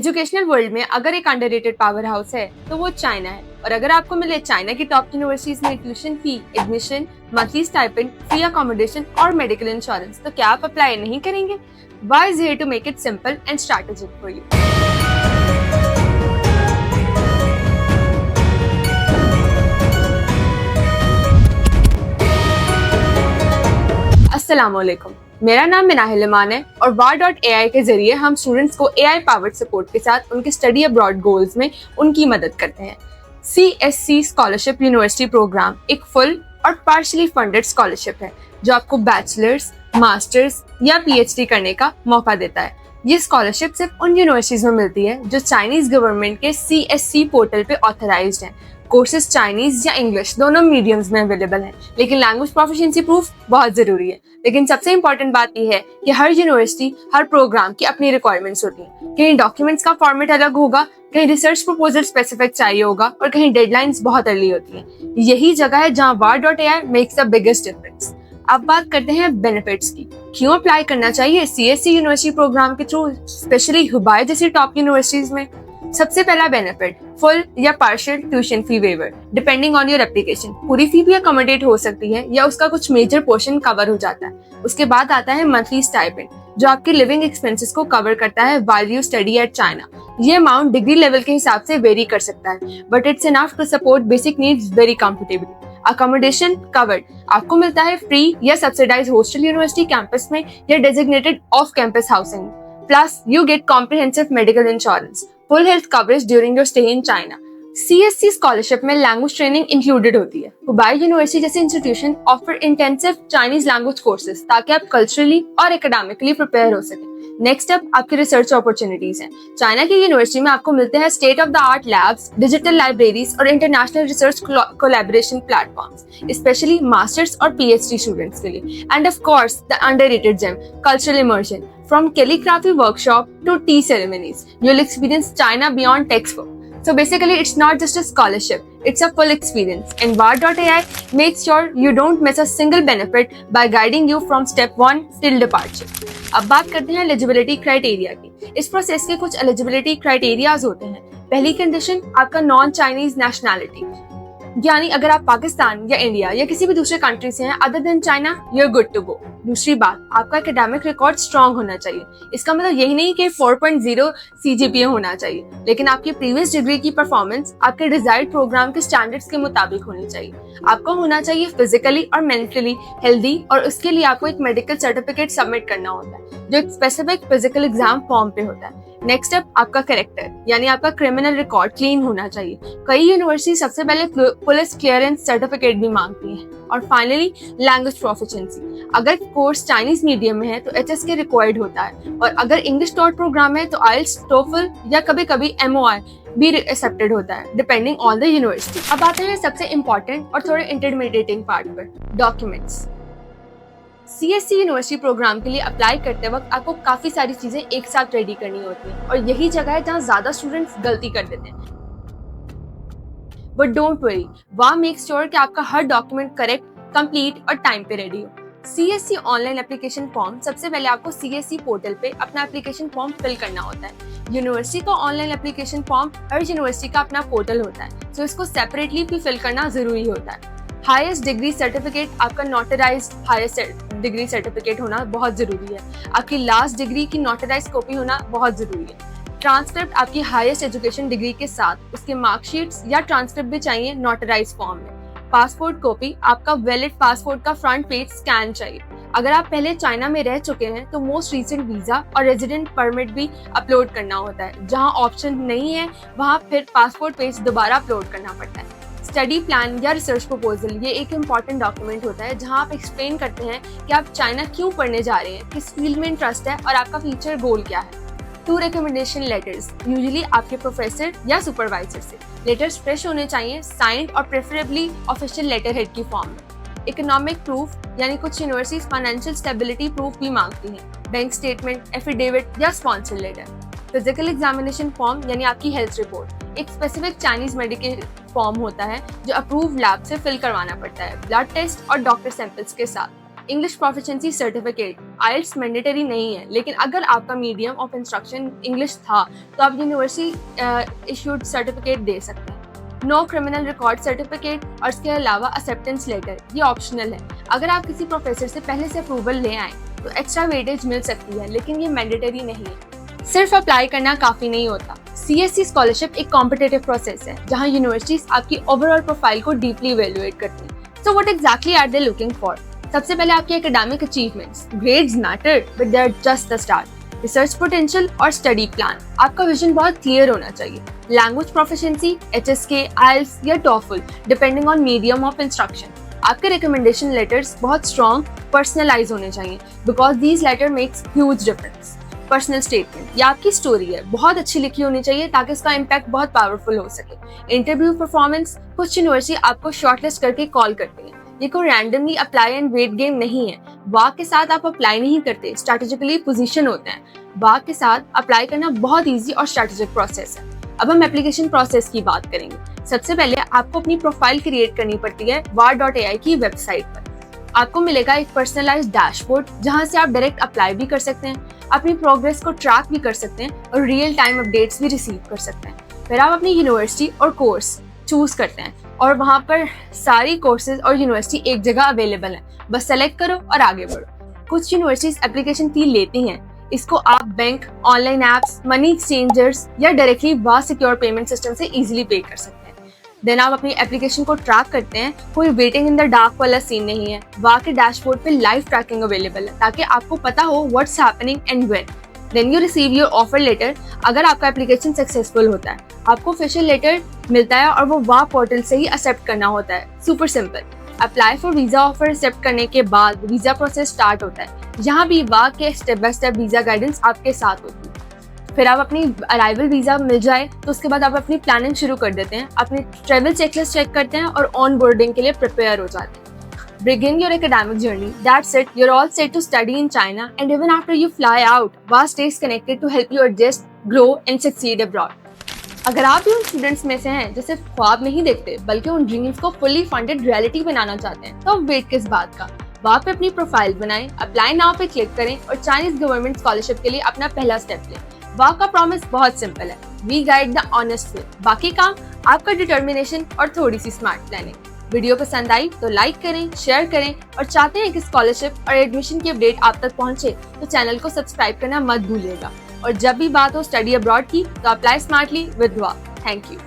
Educational world में अगर एक अंडररेटेड पावर हाउस है तो वो चाइना है। और अगर आपको मिले चाइना की टॉप यूनिवर्सिटीज में tuition fee, admission, monthly stipend, free accommodation और मेडिकल इंश्योरेंस, तो क्या आप अप्लाई नहीं करेंगे? Why is here to make it simple and strategic for you. अस्सलामुअलैकुम, मेरा नाम मिनाहिल इमान है और war.ai के जरिए हम स्टूडेंट्स को AI पावर्ड सपोर्ट के साथ उनके स्टडी अब्रॉड गोल्स में उनकी मदद करते हैं। CSC स्कॉलरशिप यूनिवर्सिटी प्रोग्राम एक फुल और पार्शली फंडेड स्कॉलरशिप है जो आपको बैचलर्स, मास्टर्स या PhD करने का मौका देता है। ये स्कॉलरशिप सिर्फ उन यूनिवर्सिटीज में मिलती है जो चाइनीज गवर्नमेंट के CSC पोर्टल पे ऑथराइज्ड हैं। कोर्सेज चाइनीज या इंग्लिश दोनों मीडियम्स में अवेलेबल हैं, लेकिन लैंग्वेज प्रोफिशिएंसी प्रूफ बहुत जरूरी है। लेकिन सबसे इंपॉर्टेंट बात यह है कि हर यूनिवर्सिटी, हर प्रोग्राम की अपनी रिक्वायरमेंट्स होती हैं। कहीं डॉक्यूमेंट्स का फॉर्मेट अलग होगा, कहीं रिसर्च प्रपोजल स्पेसिफिक चाहिए होगा और कहीं डेडलाइंस बहुत अर्ली होती हैं। यही जगह है जहां war.ai makes the biggest difference. अब बात करते हैं बेनिफिट्स की। क्यों अप्लाई करना चाहिए CSC यूनिवर्सिटी प्रोग्राम के थ्रू, स्पेशली हुबाई जैसी टॉप यूनिवर्सिटीज में? सबसे पहला बेनिफिट, फुल या partial tuition fee waiver depending on your application. पूरी फी भी अकोमोडेट हो सकती है या उसका कुछ मेजर पोर्शन कवर हो जाता है। उसके बाद आता है मंथली स्टाइपेंड जो आपके लिविंग एक्सपेंसेस को कवर करता है while you study at China. ये अमाउंट डिग्री लेवल के हिसाब से वेरी कर सकता है, but it's enough to support basic needs very comfortably. Accommodation covered आपको मिलता है फ्री या सब्सिडाइज हॉस्टल यूनिवर्सिटी कैंपस में या designated off campus housing. Plus you get comprehensive medical insurance, full health coverage during your stay in China. CSC scholarship में language training included होती है। हुबाई university जैसे institution offer intensive Chinese language courses ताकि आप culturally और academically prepare हो सकें। Next up आपकी रिसर्च अपॉर्चुनिटीज हैं। चाइना की यूनिवर्सिटी में आपको मिलते हैं state of the art labs, digital libraries और international research collaboration platforms, specially masters और PhD स्टूडेंट्स के लिए। And of course the underrated gem, cultural immersion. From calligraphy workshop to tea ceremonies, you'll experience China beyond textbook. So basically, it's not just a scholarship, it's a full experience. And war.ai makes sure you don't miss a single benefit by guiding you from step 1 till departure. अब बात करते हैं eligibility criteria की। इस process के कुछ eligibility criterias होते हैं। पहली कंडीशन, आपका नॉन चाइनीज नेशनैलिटी, यानी अगर आप पाकिस्तान या इंडिया या किसी भी दूसरे कंट्री से हैं other than China, you are good to go. दूसरी बात, आपका एकेडमिक रिकॉर्ड स्ट्रांग होना चाहिए। इसका मतलब यही नहीं कि 4.0 CGPA होना चाहिए, लेकिन आपकी प्रीवियस डिग्री की परफॉर्मेंस आपके डिजायर्ड प्रोग्राम के स्टैंडर्ड्स के मुताबिक होनी चाहिए। आपको होना चाहिए फिजिकली और मेंटली हेल्दी, और उसके लिए आपको एक मेडिकल सर्टिफिकेट सबमिट करना होता है जो एक स्पेसिफिक फिजिकल एग्जाम फॉर्म पे होता है। नेक्स्ट अप आपका कैरेक्टर, यानी आपका क्रिमिनल रिकॉर्ड क्लीन होना चाहिए। कई यूनिवर्सिटी सबसे पहले पुलिस क्लियरेंस सर्टिफिकेट भी मांगती हैं। और फाइनली लैंग्वेज प्रोफिशिएंसी, अगर कोर्स चाइनीज मीडियम में है तो HSK रिक्वायर्ड होता है, और अगर इंग्लिश डॉट प्रोग्राम है तो IELTS, TOEFL या कभी कभी MOI भी एक्सेप्टेड होता है डिपेंडिंग ऑन द यूनिवर्सिटी। अब आते हैं सबसे इम्पोर्टेंट और थोड़े इंटरमीडिएटिंग पार्ट पर, डॉक्यूमेंट्स। CSC यूनिवर्सिटी प्रोग्राम के लिए अप्लाई करते वक्त आपको काफी सारी चीजें एक साथ रेडी करनी होती हैं, और यही जगह है जहाँ ज्यादा स्टूडेंट्स गलती कर देते हैं। बट डोंट वरी, वहाँ मेक श्योर कि आपका हर डॉक्यूमेंट करेक्ट, कंप्लीट और टाइम पे रेडी हो। CSC ऑनलाइन एप्लीकेशन फॉर्म, सबसे पहले आपको CSC पोर्टल पे अपना एप्लीकेशन फॉर्म फिल करना होता है। यूनिवर्सिटी का ऑनलाइन एप्लीकेशन फॉर्म हर यूनिवर्सिटी का अपना पोर्टल होता है, तो इसको सेपरेटली भी फिल करना जरूरी होता है। हाईएस्ट डिग्री सर्टिफिकेट, आपका नोटराइज्ड हाईएस्ट डिग्री सर्टिफिकेट होना बहुत जरूरी है। आपकी लास्ट डिग्री की नोटराइज्ड कॉपी होना बहुत जरूरी है। ट्रांसक्रिप्ट आपकी हाईएस्ट एजुकेशन डिग्री के साथ, उसके मार्कशीट्स या ट्रांसक्रिप्ट भी चाहिए नोटराइज्ड फॉर्म में। पासपोर्ट कॉपी, आपका वैलिड पासपोर्ट का फ्रंट पेज स्कैन चाहिए। अगर आप पहले चाइना में रह चुके हैं तो मोस्ट रीसेंट वीजा और रेजिडेंट परमिट भी अपलोड करना होता है। जहां ऑप्शन नहीं है वहां फिर पासपोर्ट पेज दोबारा अपलोड करना पड़ता है। स्टडी प्लान या रिसर्च प्रपोजल, ये एक इम्पॉर्टेंट डॉक्यूमेंट होता है जहां आप एक्सप्लेन करते हैं कि आप चाइना क्यों पढ़ने जा रहे हैं, किस फील्ड में इंटरेस्ट है और आपका फ्यूचर गोल क्या है। 2 रिकमेंडेशन लेटर्स, यूजुअली आपके प्रोफेसर या सुपरवाइजर से। लेटर्स फ्रेश होने चाहिए, साइंड और प्रेफरेबली ऑफिशियल लेटर हेड की फॉर्म में। इकोनॉमिक प्रूफ, यानी कुछ यूनिवर्सिटीज फाइनेंशियल स्टेबिलिटी प्रूफ भी मांगती हैं, बैंक स्टेटमेंट, एफिडेविट या sponsor letter. Physical examination form, यानी आपकी हेल्थ रिपोर्ट, एक स्पेसिफिक चाइनीज मेडिकल फॉर्म होता है जो अप्रूव लैब से फिल करवाना पड़ता है, ब्लड टेस्ट और डॉक्टर सैंपल्स के साथ। इंग्लिश प्रोफिशिएंसी सर्टिफिकेट आइल्स मैंडेटरी नहीं है, लेकिन अगर आपका मीडियम ऑफ इंस्ट्रक्शन इंग्लिश था तो आप यूनिवर्सिटी इशूड सर्टिफिकेट दे सकते हैं। नो क्रिमिनल रिकॉर्ड सर्टिफिकेट और इसके अलावा एक्सेप्टेंस लेटर ये ऑप्शनल है। अगर आप किसी प्रोफेसर से पहले से अप्रूवल ले आए तो एक्स्ट्रा वेटेज मिल सकती है, लेकिन ये मैंडेटरी नहीं है। सिर्फ अप्लाई करना काफ़ी नहीं होता। CSC स्कॉलरशिप एक कॉम्पिटिटिव प्रोसेस है जहां यूनिवर्सिटीज आपकी ओवरऑल प्रोफाइल को डीपली इवेल्युएट करती हैं। So what exactly are they looking for? सबसे पहले आपके academic achievements, grades matter but they are just the start. Research potential और स्टडी प्लान, आपका विजन बहुत क्लियर होना चाहिए। लैंग्वेज प्रोफिशिएंसी, HSK, IELTS या TOEFL depending on medium of instruction. आपके रिकमेंडेशन लेटर्स बहुत स्ट्रॉन्ग, पर्सनलाइज होने चाहिए because these letter makes huge difference. Personal statement, ये आपकी स्टोरी है, बहुत अच्छी लिखी होनी चाहिए ताकि इसका इम्पैक्ट बहुत पावरफुल हो सके। इंटरव्यू परफॉर्मेंस, कुछ यूनिवर्सिटी आपको शॉर्टलिस्ट करके कॉल करती है। ये कोई randomly apply and wait game नहीं है। वाक के साथ आप अप्लाई नहीं करते, स्ट्रैटेजिकली पोजीशन होते हैं। वाक के साथ अप्लाई करना बहुत इजी और स्ट्रैटेजिक प्रोसेस है। अब हम एप्लीकेशन प्रोसेस की बात करेंगे। सबसे पहले आपको अपनी प्रोफाइल क्रिएट करनी पड़ती है var.ai की वेबसाइट पर। आपको मिलेगा एक पर्सनलाइज्ड डैशबोर्ड जहां से आप डायरेक्ट अप्लाई भी कर सकते हैं, अपनी प्रोग्रेस को ट्रैक भी कर सकते हैं और रियल टाइम अपडेट्स भी रिसीव कर सकते हैं। फिर आप अपनी यूनिवर्सिटी और कोर्स चूज करते हैं और वहां पर सारी कोर्सेज और यूनिवर्सिटी एक जगह अवेलेबल है। बस सेलेक्ट करो और आगे बढ़ो। कुछ यूनिवर्सिटीज एप्लीकेशन फी लेती हैं। इसको आप bank, online apps, money exchangers या डायरेक्टली वाह सिक्योर पेमेंट सिस्टम से इजीली पे कर सकते हैं। देन आप अपनी एप्लीकेशन को ट्रैक करते हैं। कोई वेटिंग इन द डार्क वाला सीन नहीं है। वाह के डैशबोर्ड पे लाइव ट्रैकिंग अवेलेबल है ताकि आपको पता हो what's happening and when. Then you receive your offer letter. अगर आपका एप्लीकेशन सक्सेसफुल होता है, आपको ऑफिशियल लेटर मिलता है और वो वाह पोर्टल से ही एक्सेप्ट करना होता है। Super simple. Apply for visa offer accept करने के बाद वीजा प्रोसेस स्टार्ट होता है। यहाँ भी वाह के step by step visa guidance आपके साथ होती है। फिर आप अपनी अराइवल वीजा मिल जाए तो उसके बाद आप अपनी प्लानिंग शुरू कर देते हैं, अपनी ट्रेवल चेकलिस्ट चेक करते हैं और ऑन बोर्डिंग के लिए प्रिपेयर हो जाते हैं। Begin your academic journey. That's it. You're all set to study in China, and even after you fly out, VAH stays connected to help you adjust, grow, and succeed abroad. अगर आप भी उन students में से हैं जो सिर्फ ख्वाब नहीं देखते बल्कि उन ड्रीम्स को फुली फंडेड रियलिटी बनाना चाहते हैं, तो अब वेट किस बात का? वाह पे अपनी प्रोफाइल बनाएं, अप्लाई नाउ पे क्लिक करें और चाइनीज गवर्नमेंट स्कॉलरशिप के लिए अपना पहला स्टेप लें। वाह का प्रॉमिस बहुत सिंपल है, we guide the honest way. बाकी काम आपका डिटर्मिनेशन और थोड़ी सी स्मार्ट प्लानिंग। वीडियो पसंद आई तो लाइक करें, शेयर करें और चाहते हैं कि स्कॉलरशिप और एडमिशन की अपडेट आप तक पहुंचे तो चैनल को सब्सक्राइब करना मत भूलिएगा। और जब भी बात हो स्टडी अब्रॉड की तो अप्लाई स्मार्टली विद वाह। Thank you.